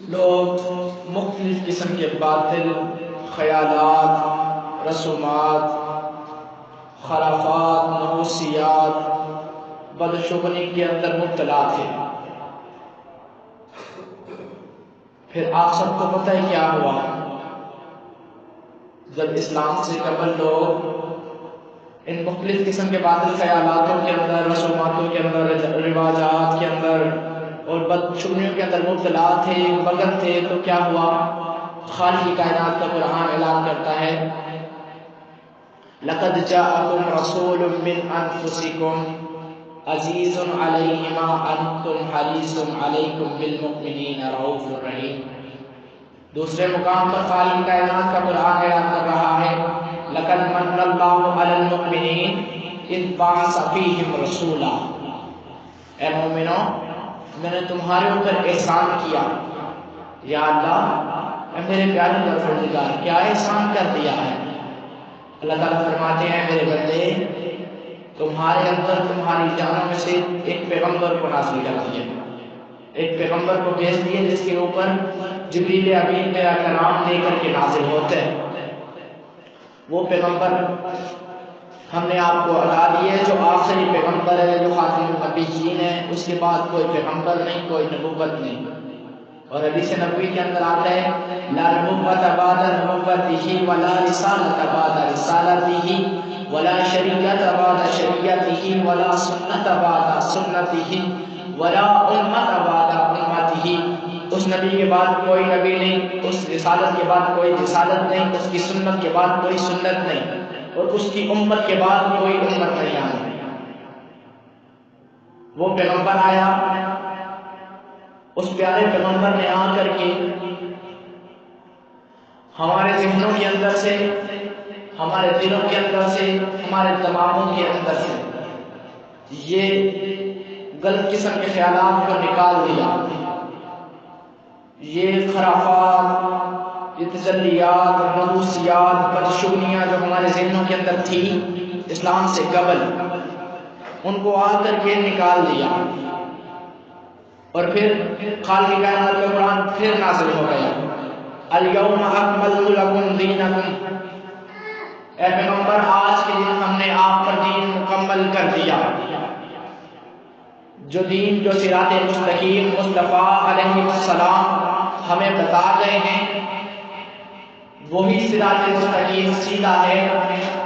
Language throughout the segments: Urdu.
لوگ مختلف قسم کے باطل خیالات، رسومات، خرافات، نحوسیات، بدشگونی کے اندر مبتلا تھے۔ پھر آپ سب کو پتہ ہے کیا ہوا؟ جب اسلام سے قبل لوگ ان مختلف قسم کے باطل خیالاتوں کے اندر، رسوماتوں کے اندر، رواجات کے اندر اور بدشگونیوں کے اندر مبتلا تھے، مگن تھے، تو کیا ہوا؟ خالق کائنات کا قرآن اعلان کرتا ہے لَقَدْ جَاءَكُمْ رَسُولٌ مِّنْ أَنفُسِكُمْ عَزِيزٌ عَلَيْهِ مَا أَنْتُمْ حَرِيصٌ عَلَيْكُمْ بِالْمُؤْمِنِينَ رَءُوفٌ رَحِيمٌ۔ دوسرے مقام پر خالق کائنات کا قرآن اعلان کر رہا ہے لَقَدْ مَنَّ اللَّهُ عَلَى الْمُؤْمِنِينَ إِذْ بَعَثَ فِيهِمْ رَسُولًا۔ اے مومنو، میں نے تمہارے اوپر احسان کیا۔ یا اللہ، اے میرے پیارے پروردگار، کیا احسان کر دیا ہے؟ اللہ تعالیٰ فرماتے ہیں میرے بندے، تمہارے اندر تمہاری جانوں میں سے ایک پیغمبر کو نازل کر دیا، ایک پیغمبر کو بھیج دیا جس کے اوپر جبریل امین میرا کلام لے کر کے نازل ہوتے ہیں۔ وہ پیغمبر ہم نے آپ کو عطا دیے جو آخری پیغمبر ہے، جو خاتم النبیین ہے، اس کے بعد کوئی پیغمبر نہیں، کوئی نبوت نہیں۔ اور حدیث نبوی کے اندر آتا ہے لا نبوت بعد نبوتہ ولا رسالۃ بعد رسالتہ ولا شریعت بعد شریعتہ ولا سنت بعد سنتہ ولا امت بعد امتہ۔ اس نبی کے بعد کوئی نبی نہیں، اس رسالت کے بعد کوئی رسالت نہیں، اس کی سنت کے بعد کوئی سنت نہیں، اور اس کی امت کے بعد کوئی امت نہیں آئی۔ وہ پیغمبر آیا، اس پیارے پیغمبر نے آ کر کے ہمارے ذہنوں کے اندر سے، ہمارے دلوں کے اندر سے، ہمارے دماغوں کے اندر سے یہ غلط قسم کے خیالات کو نکال دیا۔ یہ خرافات، یہ تجلیات، نحوسیات، بدشگونیاں جو ہمارے ذہنوں کے اندر تھی اسلام سے قبل، ان کو آ کر کے نکال دیا۔ اور پھر خالق کائنات کا قرآن پھر نازل ہو گیا الیوم اکملت لکم دینکم۔ اے پیغمبر، آج کے دن ہم نے آپ پر دین مکمل کر دیا۔ جو دین، جو صراط مستقیم مصطفیٰ علیہ السلام ہمیں بتا گئے ہیں، وہی صراط مستقیم سیدھا ہے۔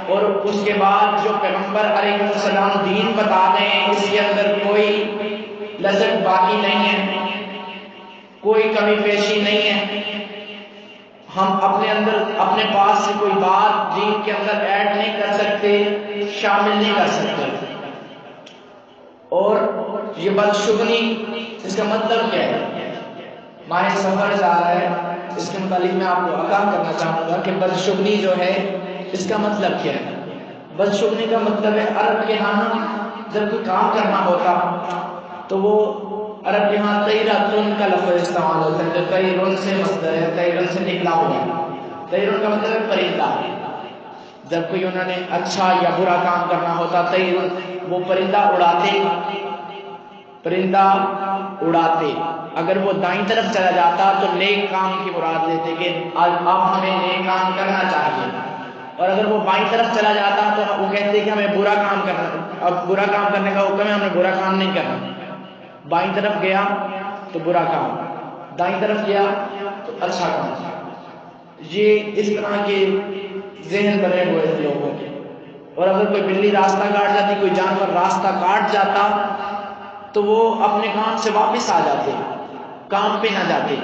اور اس کے بعد جو پیغمبر علیہ السلام دین بتا گئے ہیں، اس کے اندر کوئی لذت باقی نہیں ہے، کوئی کمی پیشی نہیں ہے۔ ہم اپنے اندر، اپنے پاس سے کوئی بات دین کے اندر ایڈ نہیں کر سکتے، شامل نہیں کر سکتے۔ اور یہ بدشگنی، اس کا مطلب کیا ہے؟ ماہ سفر جا رہا ہے، اس کے متعلق میں آپ کو آگاہ کرنا چاہوں گا کہ بدشگنی جو ہے اس کا مطلب کیا ہے۔ بدشگنی کا مطلب ہے عرب کے ہاں جب کوئی کام کرنا ہوتا تو وہ عرب کے ہاں طیرتن کا لفظ استعمال ہوتا ہے، جو طیرن سے مصدر ہے، طیرن سے نکلا ہوا ہے۔ طیرن کا مطلب ہے پرندہ۔ جب کوئی انہوں نے اچھا یا برا کام کرنا ہوتا، طیرن، وہ پرندہ اڑاتے، پرندہ اڑاتے۔ اگر وہ دائیں طرف چلا جاتا تو نیک کام کی مراد لیتے کہ اب ہمیں نیک کام کرنا چاہیے، اور اگر وہ بائیں طرف چلا جاتا تو وہ کہتے کہ ہمیں برا کام کرنا، اب برا کام کرنے کا حکم ہے، ہمیں برا کام نہیں کرنا۔ بائیں طرف گیا تو برا کام، دائیں طرف گیا تو اچھا کام۔ یہ اس طرح کے ذہن بنے ہوئے تھے لوگوں کے۔ اور اگر کوئی بلی راستہ کاٹ جاتی، کوئی جانور راستہ کاٹ جاتا تو وہ اپنے کام سے واپس آ جاتے، کام پہ نہ جاتے۔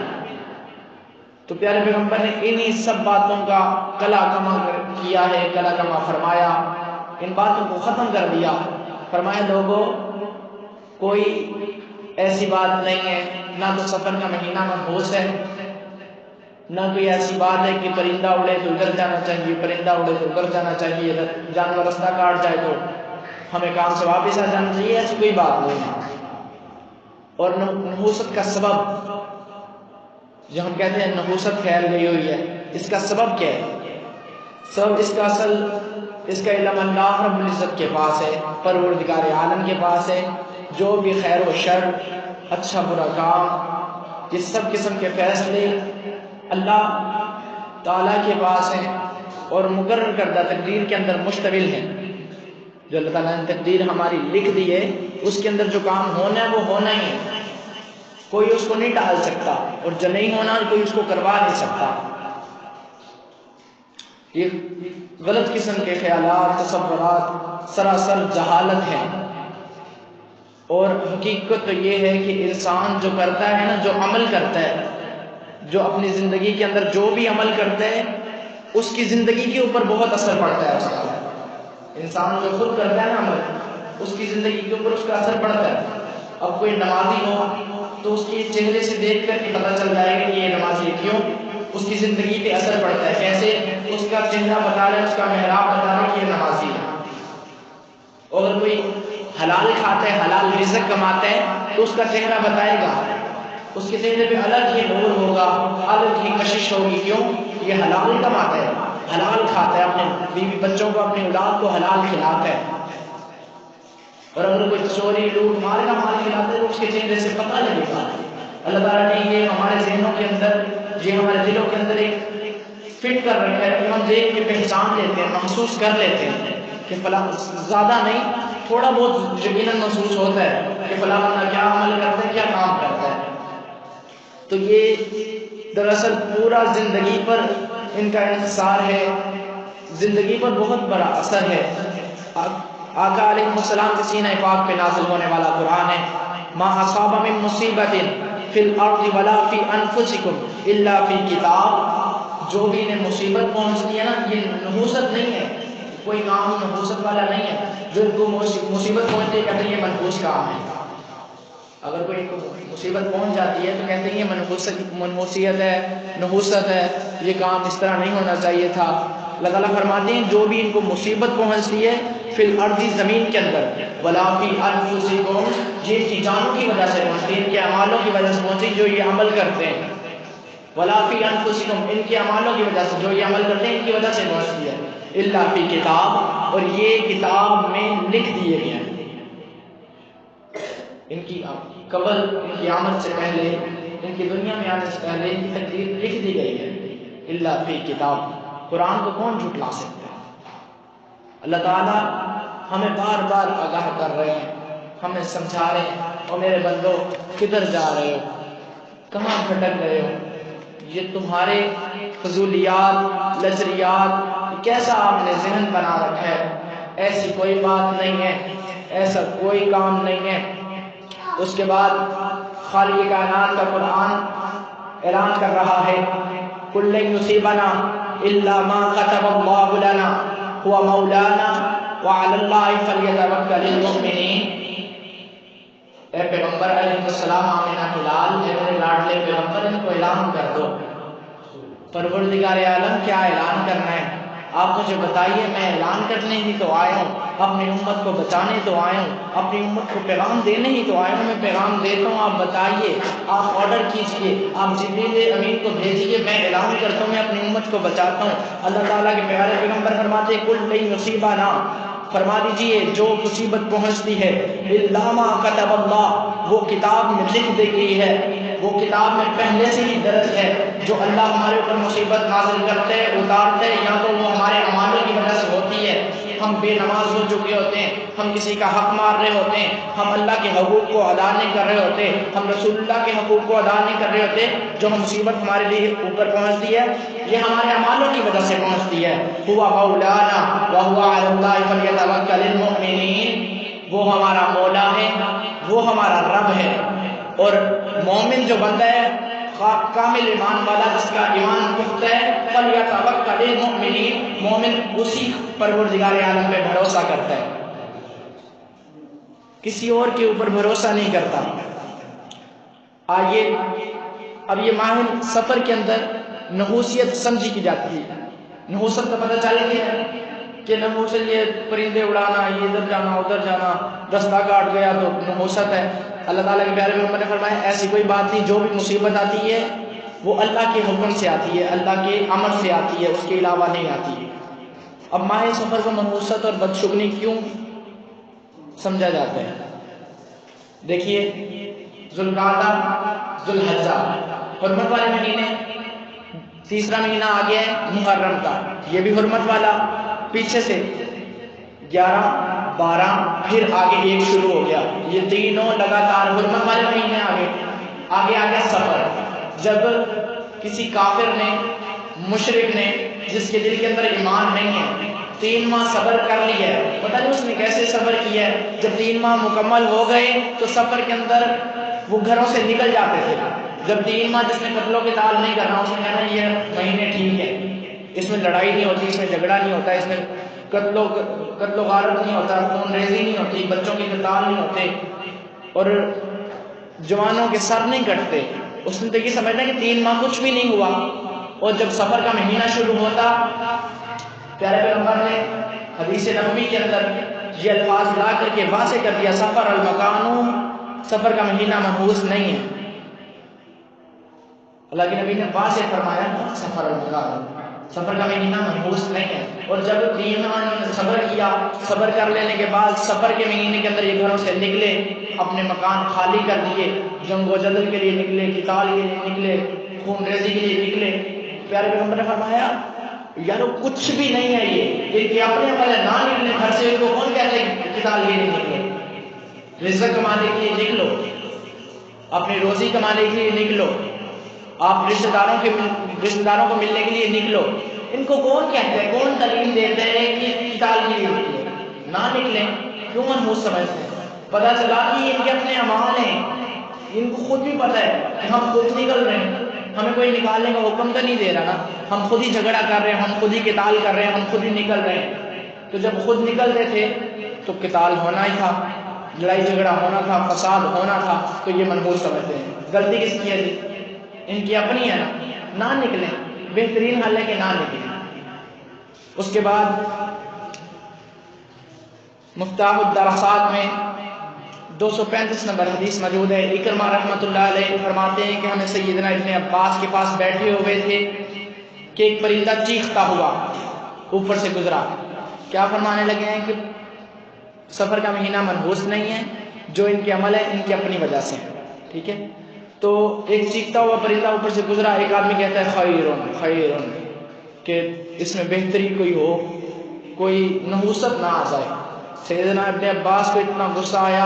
تو پیارے پیغمبر نے انہی سب باتوں کا کلا کما کیا ہے، کلا کما فرمایا، ان باتوں کو ختم کر دیا۔ فرمایا لوگوں، کوئی ایسی بات نہیں ہے، نہ تو سفر کا مہینہ منحوس ہے، نہ کوئی ایسی بات ہے کہ پرندہ اڑے تو ادھر جانا چاہیے، پرندہ اڑے تو ادھر جانا چاہیے، جانور راستہ کاٹ جائے تو ہمیں کام سے واپس آ جانا چاہیے، ایسی کوئی بات نہیں ہے۔ اور نحوست کا سبب، جو ہم کہتے ہیں نحوست پھیل گئی ہوئی ہے، اس کا سبب کیا ہے؟ سبب اس کا اصل، اس کا علم اللہ رب العزت کے پاس ہے، پروردگار عالم کے پاس ہے۔ جو بھی خیر و شر، اچھا برا کام، یہ سب قسم کے فیصلے اللہ تعالیٰ کے پاس ہیں اور مقرر کردہ تقدیر کے اندر مشتمل ہیں. جو اللہ تعالیٰ نے تقدیر ہماری لکھ دی ہے اس کے اندر جو کام ہونا ہے وہ ہونا ہی ہے. کوئی اس کو نہیں ٹال سکتا اور جو نہیں ہونا کوئی اس کو کروا نہیں سکتا. یہ غلط قسم کے خیالات تصورات سراسر جہالت ہیں. اور حقیقت تو یہ ہے کہ انسان جو کرتا ہے نا، جو عمل کرتا ہے، جو اپنی زندگی کے اندر جو بھی عمل کرتا ہے اس کی زندگی کے اوپر بہت اثر پڑتا ہے. اس کا انسان جو خود کرتا ہے نا عمل، اس کی زندگی کے اوپر اس کا اثر پڑتا ہے. اب کوئی نمازی ہو تو اس کے چہرے سے دیکھ کر کے پتہ چل جائے گا کہ یہ نمازی ہے. کیوں؟ اس کی زندگی پہ اثر پڑتا ہے. کیسے؟ اس کا چہرہ بتا رہا ہے، اس کا محراب بتا رہا ہے کہ یہ نمازی ہے. اور کوئی حلال کھاتا ہے، حلال رزق کماتا ہے تو اس کا چہرہ بتائے گا. اس کے چہرے پہ الگ ہی نور ہوگا، الگ ہی کشش ہوگی. کیوں؟ یہ حلال کماتا ہے، حلال کھاتا ہے، اپنے بیوی بچوں کو، اپنی اولاد کو حلال کھلاتا ہے. اور اگر کوئی چوری لوٹ مار کا مال کھلاتا ہے تو اس کے چہرے سے پتہ لگے گا. اللہ تعالیٰ نے یہ ہمارے ذہنوں کے اندر، یہ ہمارے دلوں کے اندر ایک فٹ کر رکھا ہے کہ ہم دیکھ کے پہچان لیتے ہیں، محسوس کر لیتے ہیں کہ فلاں، زیادہ نہیں تھوڑا بہت یقیناً محسوس ہوتا ہے کہ فلاں بندہ کیا عمل کرتا ہے، کیا کام کرتا ہے. تو یہ دراصل پورا زندگی پر ان کا انحصار ہے، زندگی پر بہت بڑا اثر ہے. آقا علیہ السلام کے سینہ پاک پہ نازل ہونے والا قرآن ہے. ما اصاب من مصیبت فی الارض ولا فی انفسکم الا فی کتاب. جو بھی انہیں مصیبت پہنچتی ہے نا، یہ نحوست نہیں ہے، کوئی کام نحوست والا نہیں ہے. جو ان کو مصیبت پہنچتی ہے کہتے ہیں یہ منحوس کام ہے. اگر کوئی کو مصیبت پہنچ جاتی ہے تو کہتے ہیں یہ منحوسیت ہے، نحوست ہے، یہ کام اس طرح نہیں ہونا چاہیے تھا. اللہ تعالیٰ فرماتے ہیں جو بھی ان کو مصیبت پہنچتی ہے فی الارض، زمین کے اندر، ولا فی انفسکم، یہ ان کی جانوں کی وجہ سے پہنچتی ہے، ان کے اعمالوں کی وجہ سے پہنچتی ہے جو یہ عمل کرتے ہیں. ولا فی انفسکم، ان کے اعمالوں کی وجہ سے، جو یہ عمل کرتے ہیں ان کی وجہ سے پہنچتی ہے. الا فی کتاب، اور یہ کتاب میں لکھ دیے گئے ہیں. ان کی قبل، ان کی آمد سے پہلے، ان کی دنیا میں آنے سے پہلے ان کی تقدیر لکھ دی گئی ہے. الا فی کتاب. قرآن کو کون جھٹلا سکتا ہے؟ اللہ تعالیٰ ہمیں بار بار آگاہ کر رہے ہیں، ہمیں سمجھا رہے ہیں، اور میرے بندو کدھر جا رہے ہو، کہاں بھٹک رہے ہو؟ یہ تمہارے فضولیات، لچریات، کیسا آپ نے ذہن بنا رکھا ہے؟ ایسی کوئی بات نہیں ہے، ایسا کوئی کام نہیں ہے. اس کے بعد خالق کائنات کا قرآن اعلان کر رہا ہے قل لن یصیبنا الا ما كتب الله لنا هو مولانا وعلى الله فليتوكل المؤمنین. اے پیغمبر علیہ السلام، آمنہ کے لال، اے میرے لاڈلے پیغمبر، ان کو اعلان کر دو. پروردگار عالم کیا اعلان کرنا ہے؟ آپ مجھے بتائیے. میں اعلان کرنے ہی تو آیا ہوں، اپنی امت کو بچانے تو آیا ہوں، اپنی امت کو پیغام دینے ہی تو آیا ہوں. میں پیغام دیتا ہوں، آپ بتائیے، آپ آرڈر کیجئے، آپ جبریل امین کو بھیجیے، میں اعلان کرتا ہوں، میں اپنی امت کو بچاتا ہوں. اللہ تعالیٰ کے پیارے پیغمبر فرماتے ہیں قل لن یصیبنا، فرما دیجئے جو مصیبت پہنچتی ہے الا ما كتب اللہ، وہ کتاب میں لکھ دی گئی ہے، وہ کتاب میں پہلے سے ہی درج ہے. جو اللہ ہمارے اوپر مصیبت نازل کرتے ہیں، اتارتے ہیں، یا تو وہ ہمارے اعمالوں کی وجہ سے ہوتی ہے. ہم بے نماز ہو چکے ہوتے ہیں، ہم کسی کا حق مار رہے ہوتے ہیں، ہم اللہ کے حقوق کو ادا نہیں کر رہے ہوتے، ہم رسول اللہ کے حقوق کو ادا نہیں کر رہے ہوتے. جو مصیبت ہمارے لیے اوپر پہنچتی ہے یہ ہمارے اعمالوں کی وجہ سے پہنچتی ہے. ہوا مولانا وهو على الله فليتوكل المؤمنین. وہ ہمارا مولا ہے، وہ ہمارا رب ہے. اور مومن جو بندہ ہے، کامل ایمان والا، جس کا ایمان پختہ ہے، فَلْيَتَوَكَّلِ الْمُؤْمِنِينَ، مومن اسی پروردگار عالم پہ بھروسہ کرتا ہے، کسی اور کے اوپر بھروسہ نہیں کرتا. آئیے اب یہ ماہر سفر کے اندر نحوست سمجھی کی جاتی ہے. نحوست کا پتہ چل گیا کہ نحوست یہ پرندے اڑانا، یہ ادھر جانا ادھر جانا، رستہ کاٹ گیا تو نحوست ہے. اللہ تعالیٰ کے پیارے پیغمبر نے فرمایا ایسی کوئی بات نہیں. جو بھی مصیبت آتی ہے وہ اللہ کے حکم سے آتی ہے، اللہ کے امر سے آتی ہے، اس کے علاوہ نہیں آتی ہے. اب ماہ سفر کو نحوست اور بدشگنی کیوں سمجھا جاتا ہے؟ دیکھیے، ذوالقعدہ، ذوالحجہ، حرمت والے مہینے۔ تیسرا مہینہ آ گیا ہے محرم کا، یہ بھی حرمت والا، پیچھے سے 11 12 پھر آگے ایک شروع ہو گیا، یہ تینوں لگاتار حرمت والے مہینے آگے آ گیا سفر۔ جب کسی کافر نے، مشرک نے، جس کے دل کے اندر ایمان نہیں ہے، 3 ماہ صبر کر لیا ہے، پتہ نہیں اس نے کیسے صبر کیا ہے، جب 3 ماہ مکمل ہو گئے تو سفر کے اندر وہ گھروں سے نکل جاتے تھے۔ جب 3 ماہ جس نے قتل و قتال نہیں کرنا، اس نے کہنا یہ مہینے ٹھیک ہے، اس میں لڑائی نہیں ہوتی، اس میں جھگڑا نہیں ہوتا، اس میں قتل و غارت نہیں ہوتا، خون ریزی نہیں ہوتی، بچوں کے قتال نہیں ہوتے اور جوانوں کے سر نہیں کٹتے۔ اس نے تو یہ سمجھنا کہ 3 ماہ کچھ بھی نہیں ہوا، اور جب سفر کا مہینہ شروع ہوتا، پیارے پیغمبر نے حدیث نبوی کے اندر یہ الفاظ لا کر کے واضح کر دیا، سفر المکان، سفر کا مہینہ منحوس نہیں ہے۔ اللہ کے نبی نے واضح فرمایا سفر المکان، سفر کا مہینہ منحوس نہیں ہے۔ اور جب 3 ماہ نے صبر کیا، صبر کر لینے کے بعد سفر کے مہینے کے اندر یہ گھروں سے نکلے، اپنے مکان خالی کر دیے، جنگ و جدل کے لیے نکلے، قتال کے لیے نکلے، خون ریزی کے لیے نکلے، پیارے پیغمبر نے فرمایا یارو کچھ بھی نہیں ہے، یہ کہ اپنے پہلے نہ نکلے گھر سے، ان کو کون کہتے ہیں قتال کے لیے نکلو، رزق کمانے کے لیے نکلو، اپنی روزی کمانے کے لیے نکلو، آپ رشتہ داروں کو ملنے کے لیے نکلو، ان کو کون کہتے ہیں، کون تعلیم دیتے ہیں کہ قتال کے لیے نکلو؟ نہ نکلیں، کیوں منحوس سمجھتے ہیں؟ پتہ چلا کہ ان کے اپنے اعمال ہیں، ان کو خود بھی پتہ ہے کہ ہم خود نکل رہے ہیں، ہمیں کوئی نکالنے کا حکم تو نہیں دے رہا نا، ہم خود ہی جھگڑا کر رہے ہیں، ہم خود ہی قتال کر رہے ہیں، ہم خود ہی نکل رہے ہیں۔ تو جب خود نکلتے تھے تو قتال ہونا ہی تھا، لڑائی جھگڑا ہونا تھا، فساد ہونا تھا، تو یہ منحوس سمجھتے ہیں۔ غلطی کس کی ہے جی؟ ان کی اپنی ہے نا، نہ نکلیں، بہترین حل ہے کہ نہ نکلیں۔ اس کے بعد مفتاح الدراسات میں 235 نمبر حدیث موجود ہے، اکرمہ رحمۃ اللہ علیہ فرماتے ہیں کہ ہمیں سیدنا ابن عباس کے پاس بیٹھے ہوئے تھے کہ ایک پرندہ چیختا ہوا اوپر سے گزرا، کیا فرمانے لگے ہیں کہ سفر کا مہینہ منحوس نہیں ہے، جو ان کے عمل ہے ان کی اپنی وجہ سے، ٹھیک ہے؟ تو ایک چیختا ہوا پرندہ اوپر سے گزرا، ایک آدمی کہتا ہے خیرن خیرن، کہ اس میں بہتری کوئی ہو، کوئی نحوست نہ آ جائے۔ سیدنا ابن عباس کو اتنا غصہ آیا،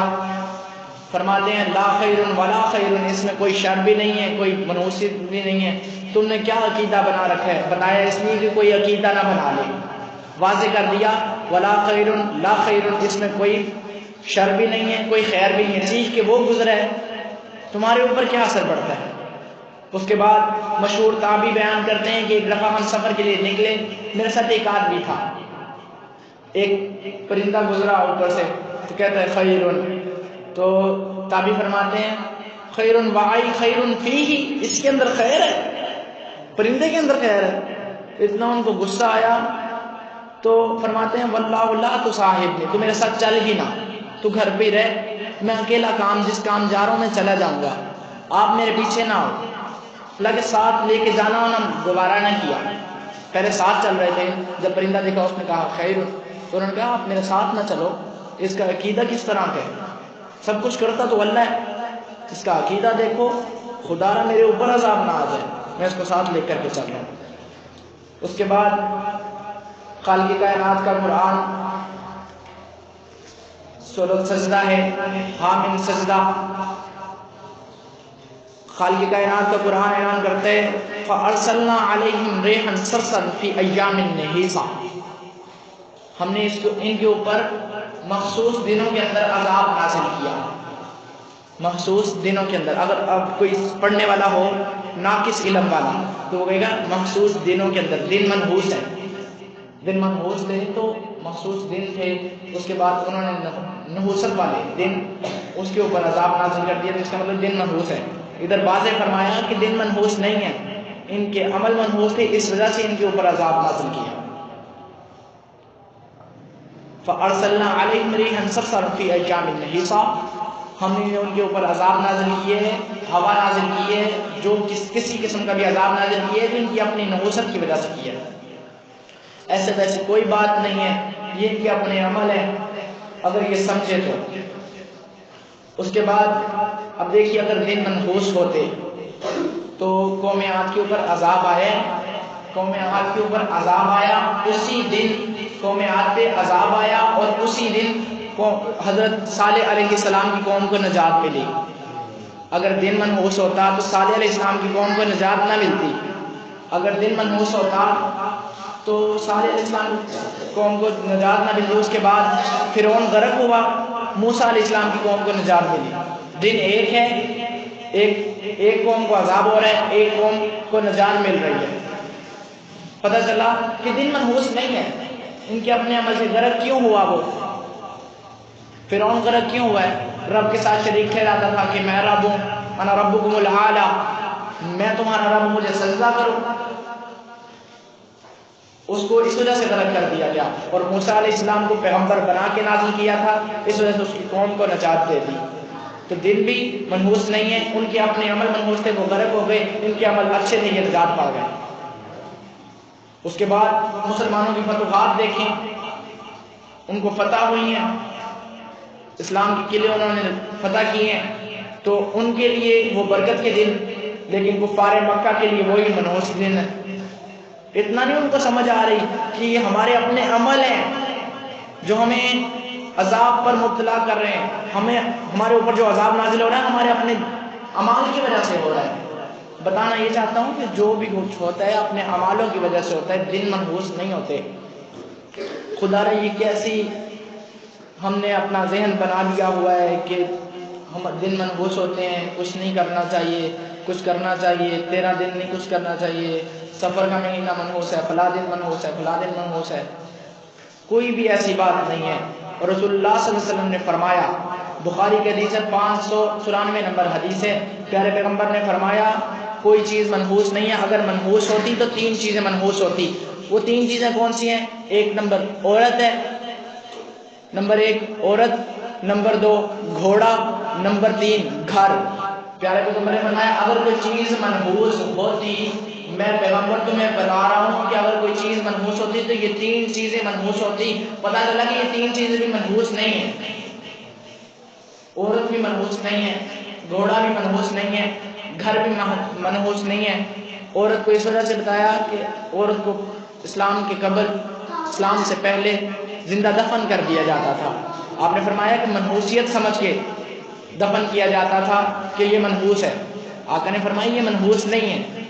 فرماتے ہیں لا خیرن ولا خیرن، اس میں کوئی شر بھی نہیں ہے، کوئی منحوست بھی نہیں ہے، تم نے کیا عقیدہ بنا رکھا ہے؟ بتایا اس لیے کہ کوئی عقیدہ نہ بنا لے، واضح کر دیا ولا خیرن لا خیرن، اس میں کوئی شر بھی نہیں ہے، کوئی خیر بھی نہیں ہے، چیخ کے وہ گزرا ہے، تمہارے اوپر کیا اثر پڑتا ہے؟ اس کے بعد مشہور تابعی بیان کرتے ہیں کہ ایک دفعہ ہم سفر کے لیے نکلے، میرے ساتھ ایک آدمی تھا، ایک پرندہ گزرا اوپر سے تو کہتا ہے خیرن، تو تابعی فرماتے ہیں خیرن وعی خیرن فیہ، اس کے اندر خیر ہے، پرندے کے اندر خیر ہے۔ اتنا ان کو غصہ آیا تو فرماتے ہیں واللہ لا تصاحبنی، تو میرے ساتھ چل ہی نہ، تو گھر پہ رہ، میں اکیلا جس کام جا رہا ہوں میں چلا جاؤں گا، آپ میرے پیچھے نہ ہو۔ اللہ کے ساتھ لے کے جانا انہوں نے دوبارہ نہ کیا، پہلے ساتھ چل رہے تھے، جب پرندہ دیکھا اس نے کہا خیر، تو انہوں نے کہا آپ میرے ساتھ نہ چلو، اس کا عقیدہ کس طرح کا ہے، سب کچھ کرتا تو اللہ ہے، اس کا عقیدہ دیکھو، خدا را میرے اوپر عذاب نہ آ جائے، میں اس کو ساتھ لے کر کے چل رہا ہوں۔ اس کے بعد خالق کائنات کا قرآن سورۃ سجدہ ہے، حامیم سجدہ، خالق کائنات کا قرآن اعلان کرتے ہیں فَأَرْسَلْنَا عَلَيْهِمْ رِيحًا صَرْصَرًا فِي أَيَّامٍ نَحِيسَةٍ، ہم نے ان کے اوپر مخصوص دنوں کے اندر عذاب نازل کیا، مخصوص دنوں کے اندر۔ اگر اب کوئی پڑھنے والا ہو ناقص علم والا تو وہ کہے گا مخصوص دنوں کے اندر، دن منحوس ہے، دن منحوس تھے تو مخصوص دن تھے، اس کے بعد انہوں نے نحوست والے دن اس کے اوپر عذاب نازل کر دیا، تو اس کا مطلب دن منحوس ہے۔ ادھر واضح فرمایا کہ دن منحوس نہیں ہے، ان کے عمل منحوس تھے، اس وجہ سے ان کے اوپر عذاب نازل کیا۔ فَأَرْسَلْنَا عَلَيْهِمْ رِيحًا صَرْصَرًا فِي أَيَّامٍ نَحِيسَةٍ، ہم نے ان کے اوپر عذاب نازل کیے ہیں، ہوا نازل کی ہے، جو کسی قسم کا بھی عذاب نازل کیے ہے، جو ان کی اپنی نحوست کی وجہ سے کیا ہے، ایسے ویسے کوئی بات نہیں ہے، یہ ان کے اپنے عمل ہیں، اگر یہ سمجھے تو۔ اس کے بعد اب دیکھیے اگر دن منحوس ہوتے تو قوم عاد کے اوپر عذاب آیا، قوم عاد کے اوپر عذاب آیا، اسی دن قوم عاد پہ عذاب آیا اور اسی دن حضرت صالح علیہ السلام کی قوم کو نجات ملی۔ اگر دن منحوس ہوتا تو صالح علیہ السلام کی قوم کو نجات نہ ملتی، اگر دن منحوس ہوتا تو صالح علیہ السلام قوم کو نجات نہ ملتی۔ اس کے بعد فرعون غرق ہوا، موسیٰ علیہ السلام کی قوم کو نجات ملی۔ دن ایک ہے، ایک قوم کو عذاب ہو رہا ہے، ایک قوم کو نجات مل رہی ہے۔ پتہ چلا کہ دن منحوس نہیں ہے، ان کے اپنے عمل سے غرق کیوں ہوا وہ؟ فرعون غرق کیوں ہوا ہے؟ رب کے ساتھ شریک ٹھہراتا تھا کہ میں رب ہوں، انا ربکم الاعلی، میں تمہارا رب، مجھے سجدہ کرو۔ اس کو اس وجہ سے غرق کر دیا گیا، اور موسیٰ علیہ السلام کو پیغمبر بنا کے نازل کیا تھا، اس وجہ سے اس کی قوم کو نجات دے دی۔ تو دن بھی منحوس نہیں ہے، ان کے اپنے عمل منحوس تھے، وہ غرق ہو گئے، ان کے عمل اچھے تھے، یہ نجات پا گئے۔ اس کے بعد مسلمانوں کی فتوحات دیکھیں، ان کو فتح ہوئی ہیں، اسلام کے قلعے انہوں نے فتح کیے ہیں، تو ان کے لیے وہ برکت کے دن، لیکن کفار مکہ کے لیے وہی منحوس دن ہے۔ اتنا نہیں ان کو سمجھ آ رہی کہ یہ ہمارے اپنے عمل ہیں جو ہمیں عذاب پر مبتلا کر رہے ہیں، ہمارے اوپر جو عذاب نازل ہو رہا ہے ہمارے اپنے اعمال کی وجہ سے ہو رہا ہے۔ بتانا یہ چاہتا ہوں کہ جو بھی کچھ ہوتا ہے اپنے اعمالوں کی وجہ سے ہوتا ہے، دن منحوس نہیں ہوتے۔ خدا را یہ کیسی ہم نے اپنا ذہن بنا لیا ہوا ہے کہ ہم دن منحوس ہوتے ہیں، کچھ نہیں کرنا چاہیے، کچھ کرنا چاہیے، 13 دن نہیں کچھ کرنا چاہیے، سفر کا مہینہ منحوس ہے، فلاں دن منحوس ہے، فلاں دن منحوس ہے۔ کوئی بھی ایسی بات نہیں ہے۔ اور رسول اللہ صلی اللہ علیہ وسلم نے فرمایا، بخاری کی حدیث ہے، 594 نمبر حدیث ہے، پیارے پیغمبر نے فرمایا کوئی چیز منحوس نہیں ہے، اگر منحوس ہوتی تو 3 چیزیں منحوس ہوتی۔ وہ 3 چیزیں کون سی ہیں؟ ایک نمبر عورت ہے، نمبر 1 عورت، نمبر 2 گھوڑا، نمبر 3 گھر۔ پیارے پیغمبر نے فرمایا اگر کوئی چیز منحوس ہوتی، میں پیغمبر تمہیں بتا رہا ہوں کہ اگر کوئی چیز منحوس ہوتی تو یہ 3 چیزیں منحوس ہوتی۔ پتہ چلا کہ یہ 3 چیزیں بھی منحوس نہیں ہیں، عورت بھی منحوس نہیں ہے، گھوڑا بھی منحوس نہیں ہے، گھر بھی منحوس نہیں ہے۔ عورت کو اس وجہ سے بتایا کہ عورت کو اسلام کے قبل، اسلام سے پہلے زندہ دفن کر دیا جاتا تھا۔ آپ نے فرمایا کہ منحوسیت سمجھ کے دفن کیا جاتا تھا کہ یہ منحوس ہے۔ آقا نے فرمایا یہ منحوس نہیں ہے،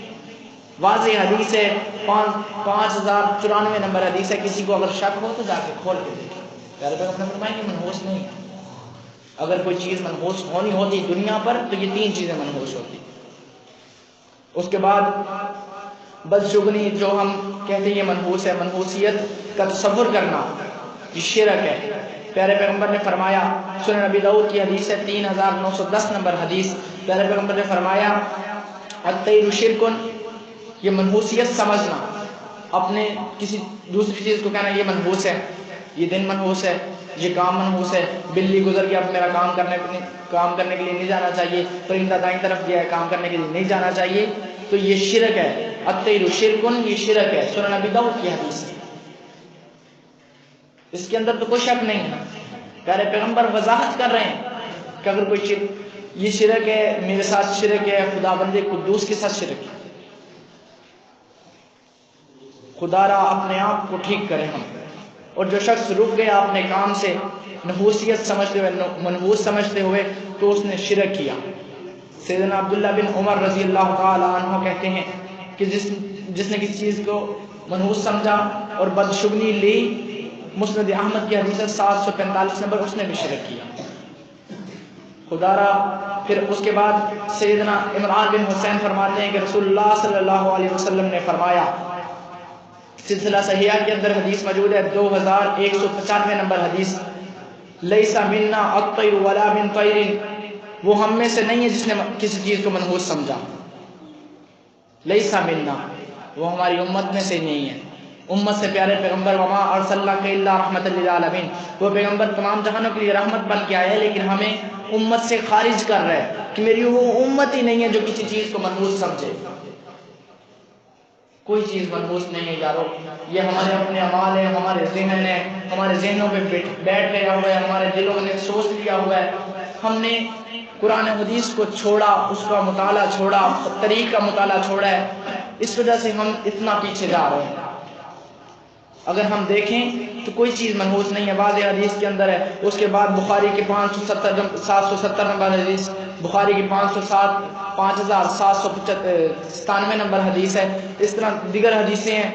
واضح حدیث ہے، 5094 نمبر حدیث ہے، کسی کو اگر شک ہو تو جا کے کھول کے دیکھیں۔ پیارے پیغمبر نے فرمایا کہ منحوس نہیں ہے، اگر کوئی چیز منحوس ہونی ہوتی دنیا پر تو یہ 3 چیزیں منحوس ہوتی۔ اس کے بعد بدشگنی، جو ہم کہتے ہیں یہ منحوس ہے، منحوسیت کا تصور کرنا یہ شرک ہے۔ پیارے پیغمبر نے فرمایا، سنن نبی داؤد کی حدیث ہے 3910 نمبر حدیث، پیارے پیغمبر نے فرمایا الطیر شرکن، یہ منحوسیت سمجھنا، اپنے کسی دوسری چیز کو کہنا یہ منحوس ہے، یہ دن منحوس ہے، یہ کام منحوس ہے، بلی گزر گیا اب میرا کام کرنے کے لیے نہیں جانا چاہیے، پرندہ دائیں طرف گیا ہے کام کرنے کے لیے نہیں جانا چاہیے، تو یہ شرک ہے۔ الطیر شرکن، یہ شرک ہے، سنن نبی داؤد کی حدیث ہے، اس کے اندر تو کوئی شک نہیں ہے۔ پیارے پیغمبر وضاحت کر رہے ہیں کہ اگر کوئی یہ شرک ہے، میرے ساتھ شرک ہے، خدا بندے قدوس کے ساتھ شرک ہے۔ خدا را اپنے آپ کو ٹھیک کرے ہم، اور جو شخص رک گیا اپنے کام سے نحوسیت سمجھتے ہوئے، منحوس سمجھتے ہوئے، تو اس نے شرک کیا۔ سیدنا عبداللہ بن عمر رضی اللہ تعالی عنہ کہتے ہیں کہ جس نے کسی چیز کو منحوس سمجھا اور بدشگنی لی، مسند احمد کی حدیث 745 نمبر، اس نے بھی شرک کیا۔ خدا را پھر اس کے بعد سیدنا عمران بن حسین فرماتے ہیں کہ رسول اللہ صلی اللہ علیہ وسلم نے فرمایا، سلسلہ صحیحہ کے اندر حدیث موجود ہے 2195 نمبر حدیث، لیس منا الطیر ولا من طیر، وہ ہم میں سے نہیں ہے جس نے کسی چیز کو منحوس سمجھا، لیس منا، وہ ہماری امت میں سے نہیں ہے۔ امت سے پیارے پیغمبر وما ارسلناک الا رحمۃ للعالمین، وہ پیغمبر تمام جہانوں کے لیے رحمت بن کے آیا ہے، لیکن ہمیں امت سے خارج کر رہا ہے کہ میری وہ امت ہی نہیں ہے جو کسی چیز کو منحوس سمجھے۔ کوئی چیز منحوس نہیں ہے یارو، یہ ہمارے اپنے اعمال ہیں، ہمارے ذہن ہیں، ہمارے ذہنوں پہ بیٹھ گیا ہوا ہے، ہمارے دلوں نے سوچ لیا ہوا ہے۔ ہم نے قرآن حدیث کو چھوڑا، اس کا مطالعہ چھوڑا، طریق کا مطالعہ چھوڑا ہے، اس وجہ سے ہم اتنا پیچھے جا رہے ہیں۔ اگر ہم دیکھیں تو کوئی چیز منحوس نہیں ہے، واضح حدیث کے اندر ہے۔ اس کے بعد بخاری کی 770 نمبر حدیث، بخاری کی 5797 نمبر حدیث ہے۔ اس طرح دیگر حدیثیں ہیں۔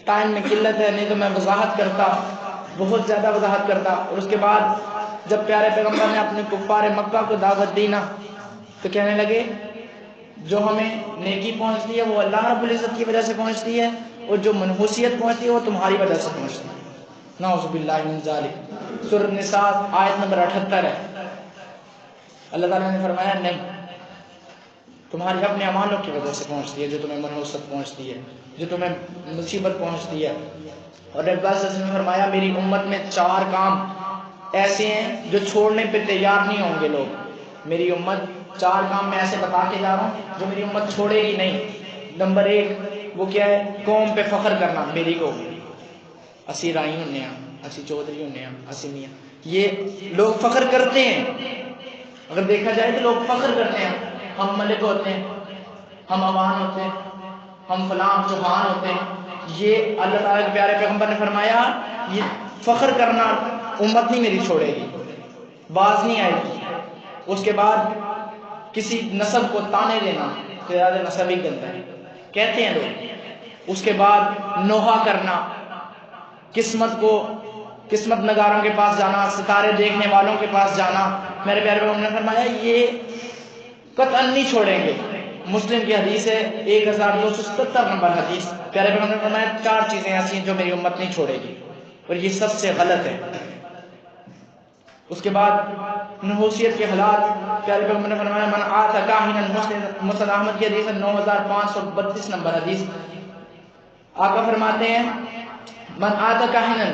ٹائم میں قلت ہے، نہیں تو میں وضاحت کرتا، بہت زیادہ وضاحت کرتا۔ اور اس کے بعد جب پیارے پیغمبر نے اپنے کفار مکہ کو دعوت دی نا، تو کہنے لگے جو ہمیں نیکی پہنچتی ہے وہ اللہ رب العزت کی وجہ سے پہنچتی ہے، اور جو منحوسیت پہنچتی ہے وہ تمہاری وجہ سے پہنچتی ہے۔ نعوذ باللہ من ذالک۔ سورۃ النساء آیت نمبر 78 ہے۔ اللہ تعالیٰ نے فرمایا نہیں، تمہاری اپنے اعمالوں کی وجہ سے پہنچتی ہے جو تمہیں منحوست پہنچتی ہے، جو تمہیں مصیبت پہنچتی ہے۔ اور نبی صلی اللہ علیہ وسلم نے فرمایا میری امت میں 4 کام ایسے ہیں جو چھوڑنے پہ تیار نہیں ہوں گے لوگ۔ میری امت 4 کام میں ایسے بتا کے جا رہا ہوں جو میری امت چھوڑے گی نہیں۔ نمبر 1 وہ کیا ہے؟ قوم پہ فخر کرنا، میری قوم، اسی رائی ہونے ہیں، اسی چودھری ہونے ہیں، اسی میاں، یہ لوگ فخر کرتے ہیں۔ اگر دیکھا جائے تو لوگ فخر کرتے ہیں، ہم ملک ہوتے ہیں، ہم عوان ہوتے ہیں، ہم فلاں چوہان ہوتے ہیں۔ یہ اللہ تعالیٰ کے پیارے پیغمبر نے فرمایا یہ فخر کرنا امت نہیں میری چھوڑے گی، باز نہیں آئے گی۔ اس کے بعد کسی نسب کو تانے دینا، زیادہ نسب ہی گندا ہے کہتے ہیں لوگ۔ اس کے بعد نوحہ کرنا، قسمت نگاروں کے پاس جانا، ستارے دیکھنے والوں کے پاس جانا۔ میرے پیارے پیغمبر نے فرمایا یہ قطعاً نہیں چھوڑیں گے۔ مسلم کی حدیث ہے 1277 نمبر حدیث، پیارے پیغمبر نے فرمایا 4 چیزیں ایسی ہیں جو میری امت نہیں چھوڑے گی، اور یہ سب سے غلط ہے۔ اس کے بعد نحوسیت کے حالات، پیارے پیغمبر نے فرمایا من آتا کاہنا، مسند احمد کی حدیث ہے 9532 نمبر حدیث۔ آقا فرماتے ہیں من آتا کاہنا،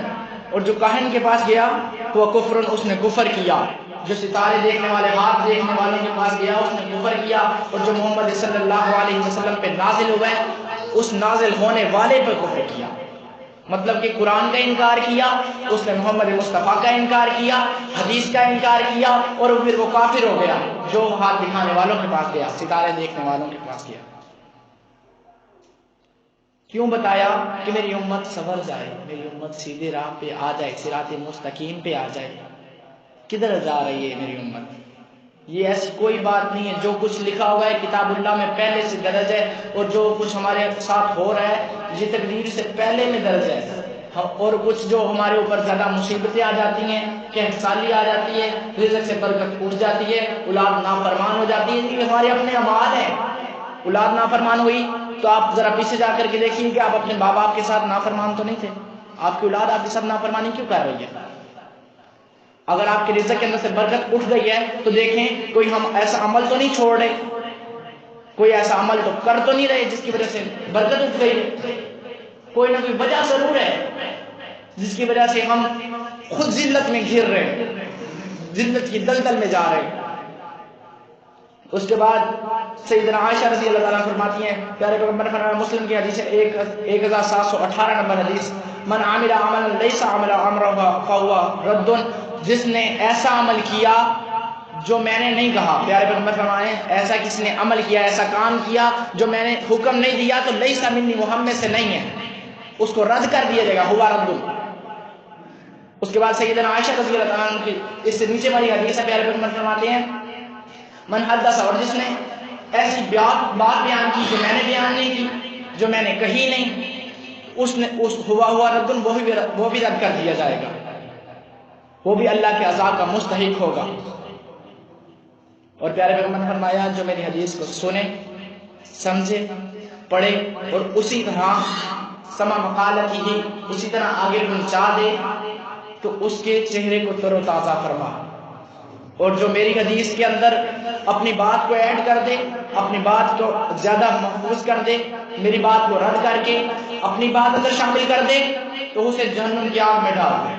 اور جو کاہن کے پاس گیا تو وہ کفر، اس نے کفر کیا۔ جو ستارے دیکھنے والے، ہاتھ دیکھنے والوں کے پاس گیا اس نے کفر کیا۔ اور جو محمد صلی اللہ علیہ وسلم پہ نازل ہوئے اس نازل ہونے والے پر کفر کیا۔ مطلب کہ قرآن کا انکار کیا، اس نے محمد مصطفیٰ کا انکار کیا، حدیث کا انکار کیا، اور پھر وہ کافر ہو گیا جو ہاتھ دکھانے والوں کے پاس گیا، ستارے دیکھنے والوں کے پاس گیا۔ کیوں بتایا؟ کہ میری امت سنور جائے، میری امت سیدھے راہ پہ آ جائے، صراط مستقیم پہ آ جائے۔ کدھر جا رہی ہے میری امت؟ یہ ایسی کوئی بات نہیں ہے، جو کچھ لکھا ہوا ہے کتاب اللہ میں پہلے سے درج ہے، اور جو کچھ ہمارے ساتھ ہو رہا ہے یہ تقدیر سے پہلے میں درج ہے۔ اور کچھ جو ہمارے اوپر زیادہ مصیبتیں آ جاتی ہیں، قحط سالی آ جاتی ہے، رزق سے برکت اٹھ جاتی ہے، اولاد نافرمان ہو جاتی ہے، یہ ہمارے اپنے اعمال ہیں۔ اولاد نافرمان ہوئی تو آپ ذرا پیچھے جا کر کے دیکھیے کہ آپ اپنے باپ باپ کے ساتھ نافرمان تو نہیں تھے، آپ کی اولاد آپ کے ساتھ نافرمانی کیوں کر رہی ہے؟ اگر آپ کے رزق کے اندر سے برکت اٹھ گئی ہے تو دیکھیں کوئی ہم ایسا عمل تو نہیں چھوڑ رہے، کوئی ایسا عمل تو کر تو نہیں رہے جس کی وجہ سے برکت اٹھ گئی ہے۔ کوئی نہ کوئی وجہ ضرور ہے جس کی وجہ سے ہم خود ذلت میں گر رہے ہیں، ذلت کی دلدل میں جا رہے ہیں۔ اس کے بعد سیدنا عائشہ رضی اللہ عنہا فرماتی ہیں، پیارے پیغمبر نے فرمایا، مسلم کی حدیث ہے 1718 نمبر حدیث، من عمل عملا لیس عمل امرہ فہو رد، جس نے ایسا عمل کیا جو میں نے نہیں کہا، پیارے پیغمبر فرمائے ایسا کسی نے عمل کیا، ایسا کام کیا جو میں نے حکم نہیں دیا تو لیس منی، محمد سے نہیں ہے، اس کو رد کر دیا جائے گا، ہوا رد۔ اس کے بعد سیدنا عائشہ رضی اللہ عنہ کی اس سے نیچے والی حدیث ہے، پیارے پیغمبر فرماتے ہیں من حدث، اور جس نے ایسی بات بیان کی جو میں نے بیان نہیں کی، جو میں نے کہی نہیں، اس نے ہوا رد، وہ بھی رد کر دیا جائے گا، وہ بھی اللہ کے عذاب کا مستحق ہوگا۔ اور پیارے پیغمبر نے فرمایا جو میری حدیث کو سنے، سمجھے، پڑھے اور اسی طرح سما مقالتی ہی اسی طرح آگے پہنچا دے تو اس کے چہرے کو تر و تازہ فرما۔ اور جو میری حدیث کے اندر اپنی بات کو ایڈ کر دے، اپنی بات کو زیادہ محفوظ کر دے، میری بات کو رد کر کے اپنی بات اندر شامل کر دے تو اسے جہنم کی آگ میں ڈال دے۔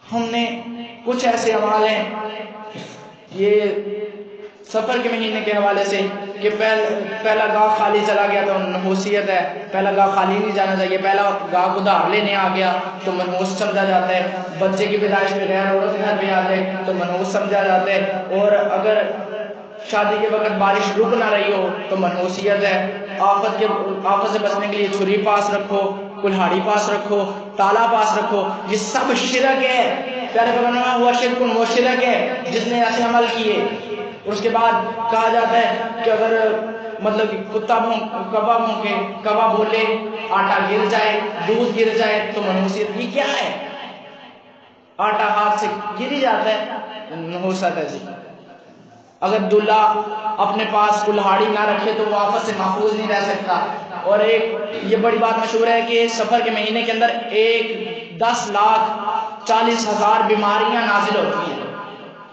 ہم نے کچھ ایسے اعمال ہیں، یہ سفر کے مہینے کے حوالے سے کہ پہلا گاہ خالی چلا گیا تو منحوسیت ہے، پہلا گاہ خالی نہیں جانا چاہیے، پہلا گاہ ادھار لینے آ گیا تو منحوس سمجھا جاتا ہے، بچے کی پیدائش میں غیر عورت گھر پہ آ جائے تو منحوس سمجھا جاتا ہے، اور اگر شادی کے وقت بارش رک نہ رہی ہو تو منحوسیت ہے، آفت سے بچنے کے لیے چھری پاس رکھو، کلہاڑی پاس رکھو، تالا پاس رکھو، یہ سب شرک ہے۔ پیارے پیغمبر نے ہوا شرک، وہ شرک ہے جس نے ایسے عمل کیے۔ اور اس کے بعد کہا جاتا ہے کہ اگر مطلب کتا کبا بھونکے، کبا بولے، آٹا گر جائے، دودھ گر جائے تو منحوسیت، یہ کیا ہے؟ آٹا ہاتھ سے گر ہی جاتا ہے، منحوست ہے جی۔ اگر دلہا اپنے پاس کلہاڑی نہ رکھے تو وہ آفت سے محفوظ نہیں رہ سکتا۔ اور ایک یہ بڑی بات مشہور ہے کہ سفر کے مہینے کے اندر 10,40,000 بیماریاں نازل ہوتی ہیں،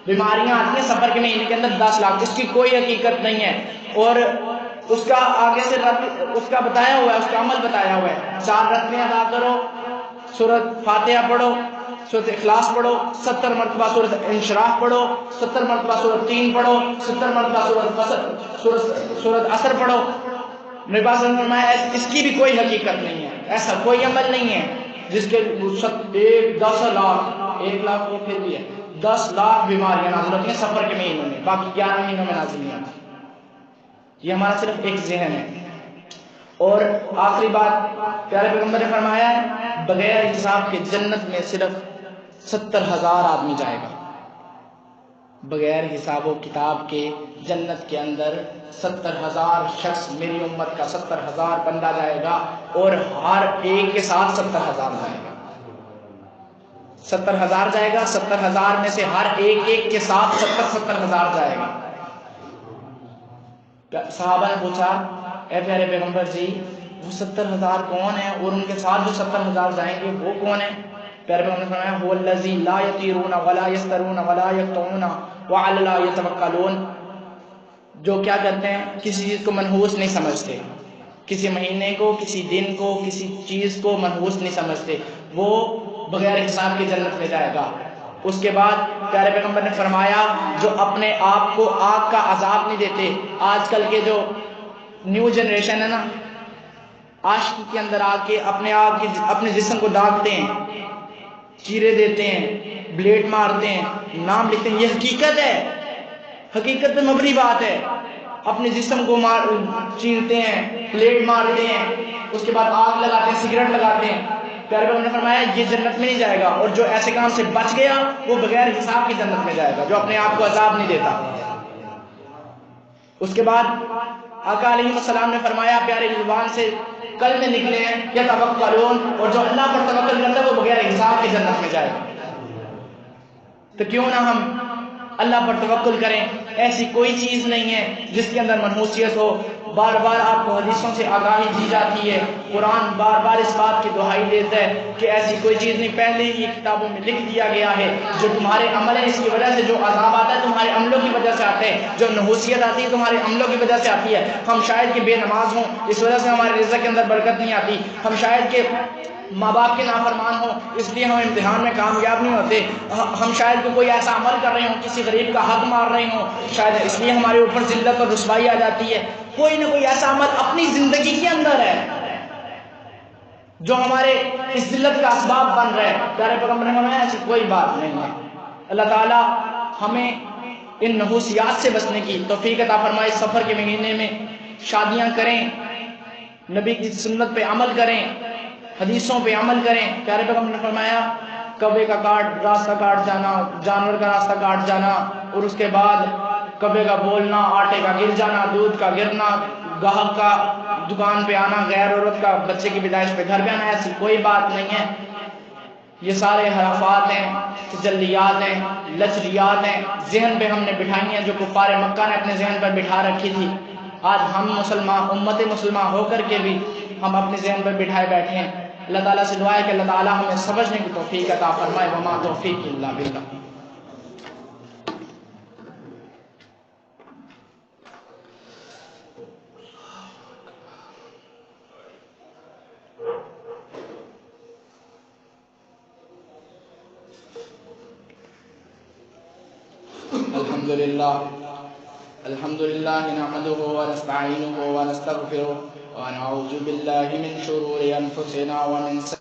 بیماریاں آتی ہیں سفر کے مہینے کے اندر 10 لاکھ، اس کی کوئی حقیقت نہیں ہے۔ اور اس کا آگے سے اس کا بتایا ہوا ہے، اس کا عمل بتایا ہوا ہے، 4 رکعتیں ادا کرو، سورۃ فاتحہ پڑھو، سورۃ اخلاص پڑھو، 70 مرتبہ سورۃ انشراح پڑھو، 70 مرتبہ سورۃ تین پڑھو، 70 مرتبہ سورۃ عصر پڑھو۔ میرے پاس فرمایا اس کی بھی کوئی حقیقت نہیں ہے، ایسا کوئی عمل نہیں ہے جس کے 10 لاکھ، 1 لاکھ وہ پھر بھی ہے، 10 لاکھ بیماریاں نازل ہوتی ہیں سفر کے مہینوں میں، باقی 11 مہینوں میں نازل نہیں ہوتی۔ یہ ہمارا صرف ایک ذہن ہے۔ اور آخری بات، پیارے پیغمبر نے فرمایا ہے بغیر حساب کے جنت میں صرف 70,000 آدمی جائے گا، بغیر حساب و کتاب کے جنت کے اندر 70,000 شخص، میری امت کا 70,000 بندہ جائے گا، اور ہر ایک کے ساتھ 70,000 جائے گا، 70,000 جائے گا، 70,000 میں سے ہر ایک کے ساتھ 70,000 جائے گا۔ صحابہ نے پوچھا اے پیارے پیغمبر جی وہ 70,000 کون ہیں، اور ان کے ساتھ جو 70,000 جائیں گے وہ کون ہیں؟ پیارے پیغمبر نے فرمایا هو الذی لا یطیرون ولا یسترون ولا یقطعون وعلی اللہ یتوکلون، جو کیا کرتے ہیں، کسی چیز کو منحوس نہیں سمجھتے، کسی مہینے کو، کسی دن کو، کسی چیز کو منحوس نہیں سمجھتے، وہ بغیر حساب کی جنت میں جائے گا۔ اس کے بعد پیارے پیغمبر نے فرمایا جو اپنے آپ کو آگ کا عذاب نہیں دیتے، آج کل کے جو نیو جنریشن ہے نا، عاشقی کے اندر آ کے اپنے جسم کو داغتے ہیں، چیرے دیتے ہیں، بلیڈ مارتے ہیں، نام لکھتے ہیں، یہ حقیقت ہے، حقیقت میں مبنی بات ہے۔ اپنے جسم کو چیرتے ہیں، بلیڈ مارتے ہیں، اس کے بعد آگ لگاتے ہیں، سگریٹ لگاتے ہیں۔ پیارے پیغمبر نے فرمایا یہ جنت میں نہیں جائے گا، اور جو ایسے کام سے بچ گیا وہ بغیر حساب کی جنت میں جائے گا، جو اپنے آپ کو عذاب نہیں دیتا۔ اس کے بعد آقا علیہ السلام نے فرمایا پیارے زبان سے کلمے نکلے ہیں یتوکلون، اور جو اللہ پر توکل کرتا ہے وہ بغیر حساب کی جنت میں جائے گا۔ تو کیوں نہ ہم اللہ پر توکل کریں، ایسی کوئی چیز نہیں ہے جس کے اندر منحوسیت ہو۔ بار بار آپ کو حدیثوں سے آگاہی دی جاتی ہے، قرآن بار بار اس بات کی دہائی دیتا ہے کہ ایسی کوئی چیز نہیں، پہلے ہی کتابوں میں لکھ دیا گیا ہے، جو تمہارے عمل ہے اس کی وجہ سے جو عذاب آتا ہے تمہارے عملوں کی وجہ سے آتے ہیں، جو نحوسیت آتی ہے تمہارے عملوں کی وجہ سے آتی ہے۔ ہم شاید کہ بے نماز ہوں اس وجہ سے ہمارے رزق کے اندر برکت نہیں آتی، ہم شاید کہ ماں باپ کے نافرمان ہوں اس لیے ہم امتحان میں کامیاب نہیں ہوتے، ہم شاید کہ کوئی ایسا عمل کر رہے ہوں، کسی غریب کا حق مار رہے ہوں، شاید اس لیے ہمارے اوپر ذلت اور رسوائی آ جاتی ہے۔ کوئی نہ کوئی ایسا عمل اپنی زندگی کے اندر ہے جو ہمارے اس ذلت کا اسباب بن رہا ہے۔ پیارے پیغمبر نے فرمایا ایسی کوئی بات نہیں ہے۔ اللہ تعالی ہمیں ان نحوسیات سے بچنے کی توفیق عطا فرمائے۔ سفر کے مہینے میں شادیاں کریں، نبی کی سنت پہ عمل کریں، حدیثوں پہ عمل کریں۔ پیارے پیغمبر نے فرمایا کعبے کا راستہ کاٹ جانا، جانور کا راستہ کاٹ جانا، اور اس کے بعد کعبے کا بولنا، آٹے کا گر جانا، دودھ کا گرنا، گاہک کا دکان پہ آنا، غیر عورت کا بچے کی پیدائش پہ گھر پہ آنا، ایسی کوئی بات نہیں ہے۔ یہ سارے حرافات ہیں، تجلیات ہیں، لچریات ہیں، ذہن پہ ہم نے بٹھائی ہیں جو کفار مکہ نے اپنے ذہن پر بٹھا رکھی تھی۔ آج ہم مسلمان، امت مسلمان ہو کر کے بھی ہم اپنے ذہن پر بٹھائے بیٹھے ہیں۔ اللہ تعالیٰ سے دعا ہے کہ اللہ تعالیٰ ہمیں سمجھنے کی توفیق عطا فرمائے۔ وما توفیق الا باللہ۔ الحمدللہ الحمدللہ نحمدہ ونستعینہ ونستغفرہ ونعوذ باللہ من شرور انفسنا ومن